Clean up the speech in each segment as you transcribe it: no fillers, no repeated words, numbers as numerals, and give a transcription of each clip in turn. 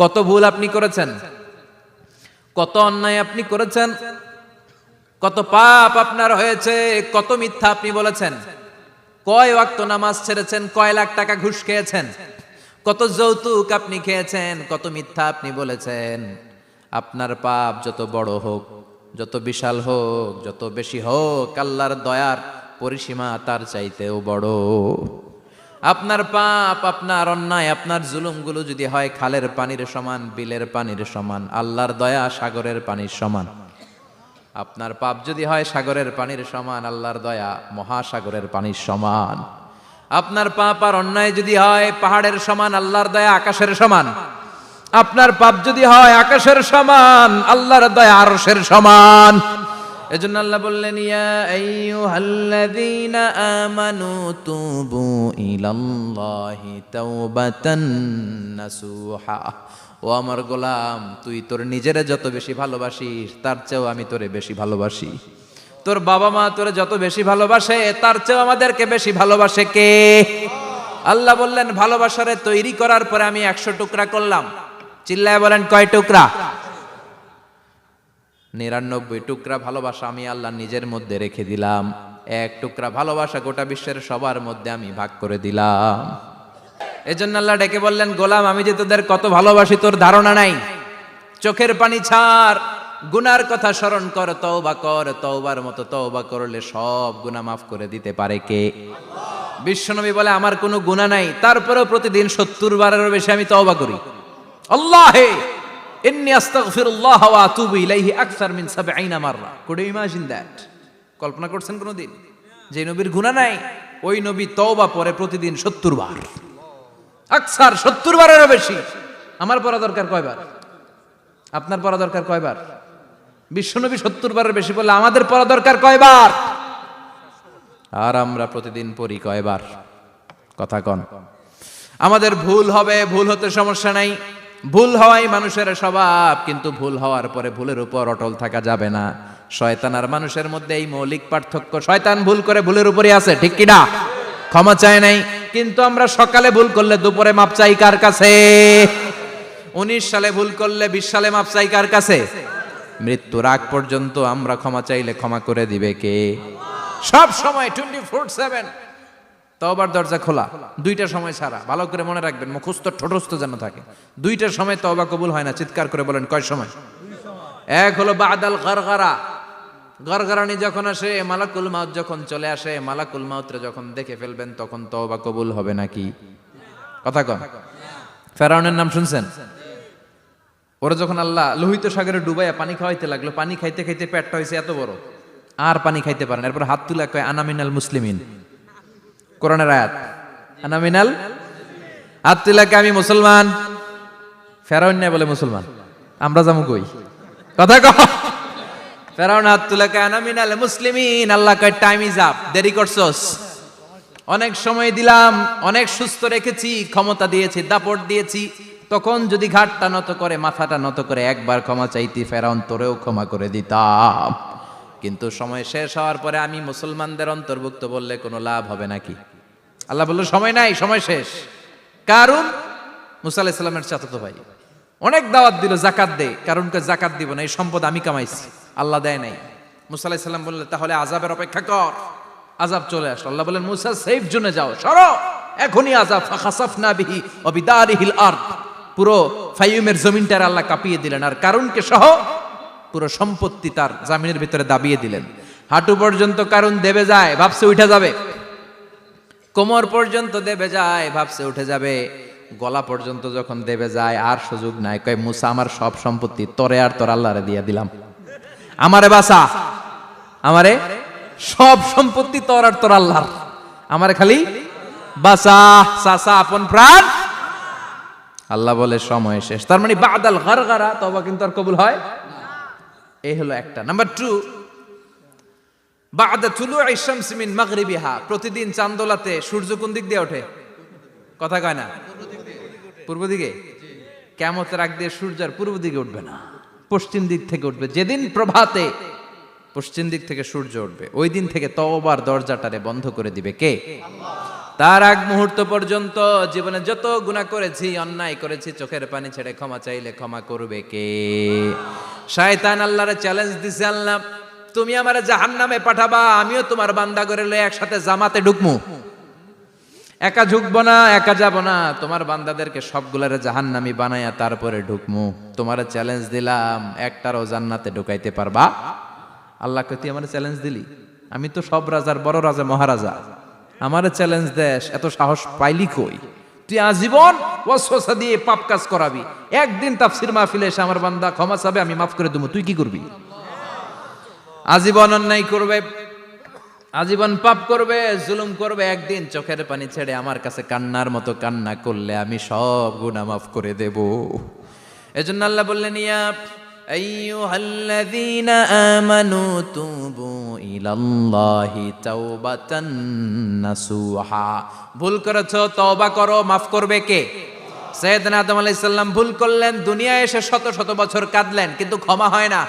কত ভুল আপনি করেছেন, কত অন্যায় আপনি করেছেন, কত পাপ আপনার হয়েছে, কত মিথ্যা আপনি বলেছেন, কয় ওয়াক্ত নামাজ ছেড়েছেন, কয় লাখ টাকা ঘুষ খেয়েছেন, কত যৌতুক আপনি খেয়েছেন, কত মিথ্যা আপনি বলেছেন। আপনার পাপ যত বড় হোক, যত বিশাল হোক, যত বেশি হোক, আল্লাহর দয়ার পরিসীমা তার চাইতেও বড়। আপনার পাপ, আপনার অন্যায়, আপনার জুলুমগুলো যদি হয় খালের পানির সমান, বিলের পানির সমান, আল্লাহর দয়া সাগরের পানির সমান। আপনার পাপ যদি হয় সাগরের পানির সমান, আল্লাহর দয়া মহাসাগরের পানির সমান। আপনার পাপ আর অন্যায় যদি হয় পাহাড়ের সমান, আল্লাহর দয়া আকাশের সমান। আপনার পাপ যদি হয় আকাশের সমান, আল্লাহর দয়া আরশের সমান। এজন্য আল্লাহ বললেন, ইয়া আইয়ুহাল্লাযীনা আমানু তুবু ইলাল্লাহি তাওবাতান নাসুহা। ও আমার গোলাম, তুই তোর নিজেরে যত বেশি ভালোবাসিস তার চেয়েও আমি তোরে বেশি ভালোবাসি। তোর বাবা মা তোরে যত বেশি ভালোবাসে তার চেয়েও আমাদেরকে বেশি ভালোবাসে কে? আল্লাহ বললেন, ভালোবাসারে তৈরি করার পরে আমি 100 টুকরা করলাম। চিল্লায় বলেন, কয় টুকরা? 99 টুকরা ভালোবাসা আমি আল্লাহ নিজের মধ্যে রেখে দিলাম। 1 টুকরা ভালোবাসা গোটা বিশ্বের সবার মধ্যে আমি ভাগ করে দিলাম। এজন্য আল্লাহ ডেকে বললেন, গোলাম আমি যে তোদের কত ভালোবাসি তোর ধারণা নাই। চোখের পানি ছাড়, গুনার কথা স্মরণ কর, তওবা কর। তওবার মতো তওবা করলে সব গুনাহ মাফ করে দিতে পারে কে? বিশ্বনবী বলে, আমার কোনো গুনাহ নাই, তারপরেও প্রতিদিন 70 বারেরও বেশি আমি তওবা করি। আল্লাহে ইন্নী আস্তাগফিরুল্লাহ ওয়া আতুবু ইলাইহি আকসার মিন 70 মাররা। Could you imagine that? কল্পনা করছেন কোনদিন যে নবীর গুনাহ নাই, ওই নবী তওবা পড়ে প্রতিদিন 70 বার, আকসার 70 বারেরও বেশি। আমার পড়া দরকার কয়বার? আপনার পড়া দরকার কয়বার? বিশ্বনবী 70 বারের বেশি বললে আমাদের পড়া দরকার কয়বার? আর আমরা প্রতিদিন পড়ি কয়বার? কথা কন। আমাদের ভুল হবে, ভুল হতে সমস্যা নাই, ভুল হওয়াই মানুষের স্বভাব, কিন্তু ভুল হওয়ার পরে ভুলের উপর অটল থাকা যাবে না। শয়তান আর মানুষের মধ্যে এই মৌলিক পার্থক্য। শয়তান ভুল করে ভুলের উপরই আছে, ঠিক কি না? ক্ষমা চায় নাই, কিন্তু আমরা সকালে ভুল করলে দুপুরে মাপ চাই কার কাছে? 19 সালে ভুল করলে 20 সালে মাপ চাই কার কাছে? মৃত্যুর আগ পর্যন্ত আমরা ক্ষমা চাইলে ক্ষমা করে দিবে কে? সব সময় 24/7 তওবার দরজা খোলা, 2টা সময় ছাড়া। ভালো করে মনে রাখবেন, মুখস্থ ঠোঁটস্থ যেন থাকে। 2টার সময় তওবা কবুল হয় না। চিৎকার করে বলেন, কয় সময়? এক হলো বাদাল গারগারা, গরগরানি যখন আসে, মালাকুল মাউত যখন চলে আসে, মালাকুল মাউতরে যখন দেখে ফেলবেন তখন তওবা কবুল হবে নাকি? কথা কন। ফেরাউনের নাম শুনছেন? ওরা যখন আল্লাহ লোহিত সাগরে ডুবাইয়া পানি খাওয়াইতে লাগলো, পানি খাইতে খাইতে পেটটা হয়েছে এত বড়, আর পানি খাইতে পারেন। এরপর হাত তুলে কয়, আনা মিনাল মুসলিমিন। কোরআনের আয়াত, আনা মিনাল। হাত তুলে কয়, আমি মুসলমান। ফেরাউন না বলে মুসলমান, আমরা যাবো কই? কথা কন। ফেরাউন হাত তুলে কয়, আনা মিনাল মুসলিমিন। আল্লাহ কয়, টাইম ইজ আপ, দেরি করছস। অনেক সময় দিলাম, অনেক সুস্থ রেখেছি, ক্ষমতা দিয়েছি, দাপট দিয়েছি, তখন যদি ঘাটটা নত করে, মাথাটা নত করে একবার ক্ষমা চাইতি, ফেরাউন তোরেও ক্ষমা করে দিতাম। কিন্তু সময় শেষ হওয়ার পরে আমি মুসলমানদের অন্তর্ভুক্ত বললে কোনো লাভ হবে নাকি? আল্লাহ বলল, সময় নাই, সময় শেষ। কারণ মুসা আলাইহিস সালামের চাচাতো ভাই অনেক দাওয়াত দিল, জাকাত দে। কারণকে জাকাত দিব না, এই সম্পদ আমি কামাইছি, আল্লাহ দেয় নাই। মুসা আলাইহিস সালাম বললেন, তাহলে আযাবের অপেক্ষা কর। আযাব চলে আসলো। আল্লাহ বলেন, মুসা সেফ জোনে যাও, সরো, এখনই আযাব। ফাখাসাফনা বিহি ওয়া বিদারিহিল আরদ। পুরো ফাইয়ুমের জমিনটার আল্লাহ কাঁপিয়ে দিলেন, আর কারুনকে সহ পুরো সম্পত্তি তার জামিনের ভিতরে দাবিয়ে দিলেন। হাঁটু পর্যন্ত কারুন দেবে যায়, ভাবছে উঠে যাবে। কোমর পর্যন্ত দেবে যায়, ভাবছে উঠে যাবে। গলা পর্যন্ত যখন দেবে যায়, আর সুযোগ নাই। কয়, মুসা আমার সব সম্পত্তি তোরে আর তোর আল্লাহরে দিয়ে দিলাম, আমারে বাঁচা, আমারে সব সম্পত্তি তোর আর তোর আল্লাহর, আমারে খালি বাঁচা। চাচা আপন প্রাণ। আল্লাহ বলে, সময় শেষ। তার মানে বাদাল গারগারা তওবা কিন্তু আর কবুল হয়। এই হলো একটা। নাম্বার 2, বাদা তুলুই শামসি মিন মাগরিবিহা। প্রতিদিন চাঁদোলাতে সূর্য কোন দিক দিয়ে ওঠে? কথা কয় না? পূর্ব দিকে। কিয়ামতের আগ দিয়ে সূর্য আর পূর্ব দিকে উঠবে না, পশ্চিম দিক থেকে উঠবে। যেদিন প্রভাতে পশ্চিম দিক থেকে সূর্য উঠবে, ওই দিন থেকে তওবার দরজাটারে বন্ধ করে দিবে কে? আল্লাহ। তার আগ মুহূর্ত পর্যন্ত জীবনে যত গুনাহ করেছি, অন্যায় করেছি, চোখের পানি ছেড়ে ক্ষমা চাইলে ক্ষমা করবে কে? শয়তান আল্লাহরে চ্যালেঞ্জ দিছে, আল্লাহ তুমি আমারে জাহান্নামে পাঠাবা, আমিও তোমার বান্দা করে লয়ে একসাথে জামাতে ঢুকমু। একা ঢুকবো না, একা যাব না, তোমার বান্দাদেরকে সবগুলারে জাহান্নামী বানায়া তারপরে ঢুকমু। তোমারে চ্যালেঞ্জ দিলাম, একটারও জান্নাতে ঢুকাইতে পারবা? আল্লাহকে তুই আমার চ্যালেঞ্জ দিলি? আমি তো সব রাজার বড় রাজা, মহারাজা, আমার চ্যালেঞ্জ দেশ, এত সাহস পাইলি কই? তুই আজীবন ওয়াসওয়াসা দিয়ে পাপ কাজ করাবি, একদিন তাফসীর মাহফিলে এসে আমার বান্দা ক্ষমা চাবে, আমি মাফ করে দেবো, তুই কি করবি? আজীবন অন্যায় করবে, আজীবন পাপ করবে, জুলুম করবে, একদিন চোখের পানি ছেড়ে আমার কাছে কান্নার মতো কান্না করলে আমি সব গুনাহ মাফ করে দেব। এজন্য আল্লাহ বললেন, ইয়া আইয়ুহাল্লাযীনা আমানু তুবু ইলাল্লাহি তাওবাতান নাসুহা। ভুল করেছো, তওবা করো, মাফ করবে কে? সাইয়েদনা আদম আলাইহিস সালাম ভুল করলেন, দুনিয়ায় এসে শত শত বছর কাঁদলেন, কিন্তু ক্ষমা হয় না।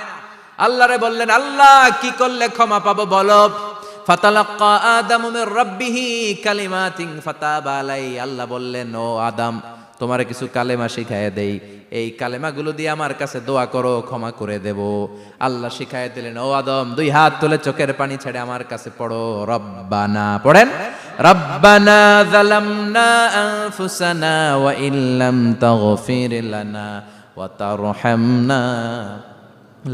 আল্লাহরে বললেন, আল্লাহ কি করলে ক্ষমা পাবো বলো? ফাতালাক্কা আদামু মির রাব্বিহি কালিমাতিন ফাতাবা আলাইহি। আল্লাহ বললেন, ও আদম, তোমারে কিছু কালেমা শিখায় দেই, এই কালেমাগুলো দিয়ে আমার কাছে দোয়া করো, ক্ষমা করে দেব। আল্লাহ শিখায় দিলেন, ও আদম, দুই হাত তুলে চোখের পানি ছেড়ে আমার কাছে পড়ো, রব্বানা, পড়েন, রব্বানা যালামনা আনফুসানা ওয়া ইল্লাম তাগফির লানা ওয়া তারহামনা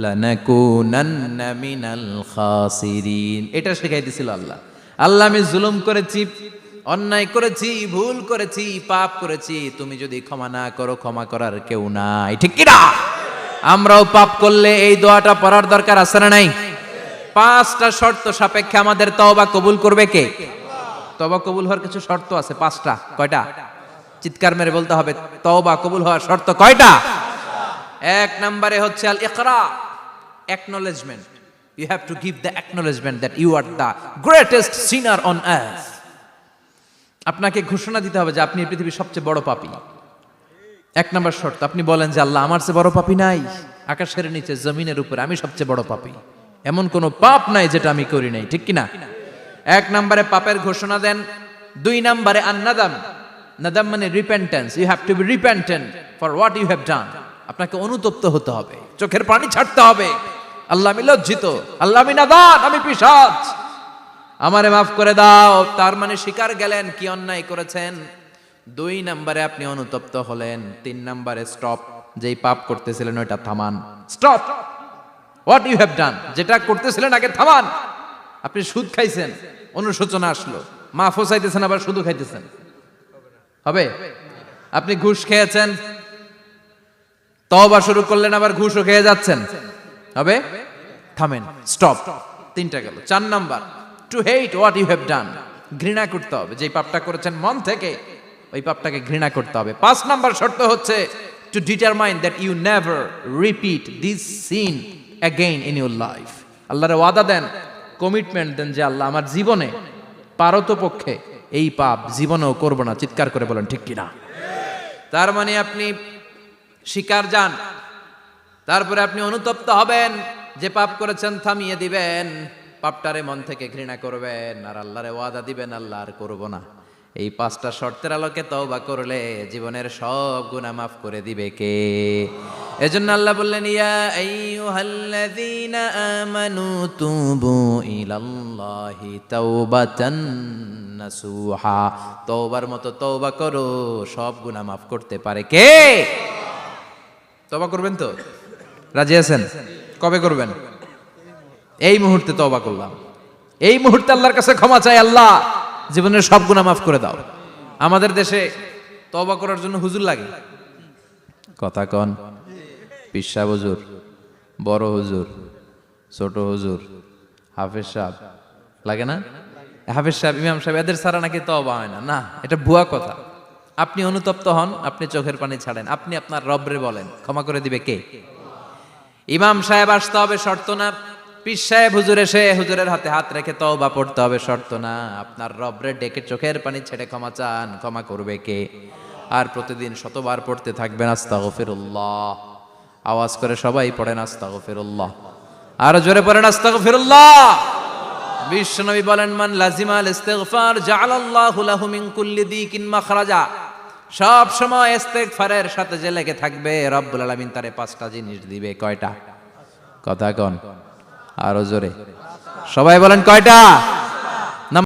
লানাকুনান্না মিনাল খাসিরিন। এটা শিখাই দিছিল আল্লাহ। আল্লাহ, আমি জুলুম করেছি, অন্যায় করেছি, ভুল করেছি, পাপ করেছি, তুমি যদি ক্ষমা না করো, ক্ষমা করার কেউ নাই, ঠিক কি না? আমরাও পাপ করলে এই দোয়াটা পড়ার দরকার আছে না নাই? 5টা শর্ত সাপেক্ষে আমাদের তওবা কবুল করবে কে? তওবা কবুল হওয়ার কিছু শর্ত আছে, 5টা। কয়টা? চিৎকার মেরে বলতে হবে, তওবা কবুল হওয়ার শর্ত কয়টা? 1 নম্বরে হচ্ছে আল ইকরা, acknowledgement. You have to give the acknowledgement that you are the greatest sinner on earth. আপনাকে ঘোষণা দিতে হবে যে আপনি এই পৃথিবীর সবচেয়ে বড় পাপী। 1 নম্বর শর্ত, আপনি বলেন যে আল্লাহ, আমার চেয়ে বড় পাপী নাই, আকাশের নিচে জমিনের উপরে আমি সবচেয়ে বড় পাপী, এমন কোনো পাপ নাই যেটা আমি করি নাই, ঠিক কি না? 1 নম্বরে পাপের ঘোষণা দেন। 2 নম্বরে আন-নাদাম, নাদাম মানে repentance. You have to be repentant for what you have done. আপনাকে অনুতপ্ত হতে হবে, চোখের পানি ছাড়তে হবে, আল্লাহ আমি লজ্জিত, আল্লাহ আমি নাদান, আমি পিশাচ, আমারে মাফ করে দাও। তার মানে স্বীকার গেলেন কি অন্যায় করেছেন। 2 নম্বরে আপনি অনুতপ্ত হলেন। 3 নম্বরে স্টপ, যেই পাপ করতেছিলেন ওইটা থামান, stop what you have done, যেটা করতেছিলেন আগে থামান। আপনি সুদ খাইছেন, অনুশোচনা আসলো, মাফও চাইতেছেন, আবার সুদও খাইতেছেন, হবে? আপনি ঘুষ খেয়েছেন, তওবা শুরু করলেন, আবার ঘুষও খেয়ে যাচ্ছেন, হবে? থামেন, স্টপ। 3টা গেল। 4 number, to hate what you have done, ঘৃণা করতে হবে, যে পাপটা করেছেন মন থেকে ওই পাপটাকে ঘৃণা করতে হবে। 5 নাম্বার শর্ত হচ্ছে to determine that you never repeat this sin again in your life. আল্লাহর ওয়াদা দেন, কমিটমেন্ট দেন যে আল্লাহ আমার জীবনে পারতপক্ষে এই পাপ জীবনেও করব না। চিৎকার করে বলেন ঠিক কিনা? তার মানে আপনি স্বীকার যান, তারপরে আপনি অনুতপ্ত হবেন, যে পাপ করেছেন থামিয়ে দিবেন, পাপটারে মন থেকে ঘৃণা করবেন, আর আল্লাহরে ওয়াদা দিবেন আল্লাহ আর করব না। এই 5টা শর্তের আলোকে তওবা করলে জীবনের সব গুনাহ মাফ করে দিবে কে? এজন্য আল্লাহ বললেন, ইয়া আইয়ুহাল্লাযীনা আমানু তুবু ইলাল্লাহি তাওবাতান নাসুহা। তওবার মতো তওবা করো, সব গুনাহ মাফ করতে পারে কে? তওবা করবেন তো? রাজি আছেন? কবে করবেন? এই মুহূর্তে তওবা করলাম, এই মুহূর্তে আল্লাহর কাছে ক্ষমা চাই, আল্লাহ জীবনের সব গুনাহ মাফ করে দাও। আমাদের দেশে তওবা করার জন্য হুজুর লাগে, কথা কন, পীর সাহেব হুজুর, বড় হুজুর, ছোট হুজুর, হাফেজ সাহেব লাগে না? হাফেজ সাহেব, ইমাম সাহেব, এদের ছাড়া নাকি তওবা হয় না। না, এটা ভুয়া কথা। আপনি অনুতপ্ত হন, আপনি চোখের পানি ছাড়েন, আপনি আপনার রবরে বলেন, ক্ষমা করে দিবে কে? ইমাম সাহেব আসতে হবে শর্ত না, পীর সাহেব হুজুর এসে হুজুরের হাতে হাত রেখে তওবা পড়তে হবে শর্ত না। আপনার রবরে ডেকে চোখের পানি ছেড়ে ক্ষমা চান, ক্ষমা করবে কে? আর প্রতিদিন শতবার পড়তে থাকবেন আস্তাগফিরুল্লাহ। আওয়াজ করে সবাই পড়েন আস্তাগফিরুল্লাহ, আর জোরে পড়েন আস্তাগফিরুল্লাহ। বিশ্বনবী বলেন, মান লাজিমাল ইস্তিগফার জাআলাল্লাহু লাহু মিন কুল্লি দিকিন মাখরাজা। সব সময় ইস্তিগফারের সাথে যে লেগে থাকবে, রব্বুল আলামিন তারে 5টা জিনিস দিবে। কয়টা? কথা কোন, আরো জোরে সবাই বলেন কয়টা?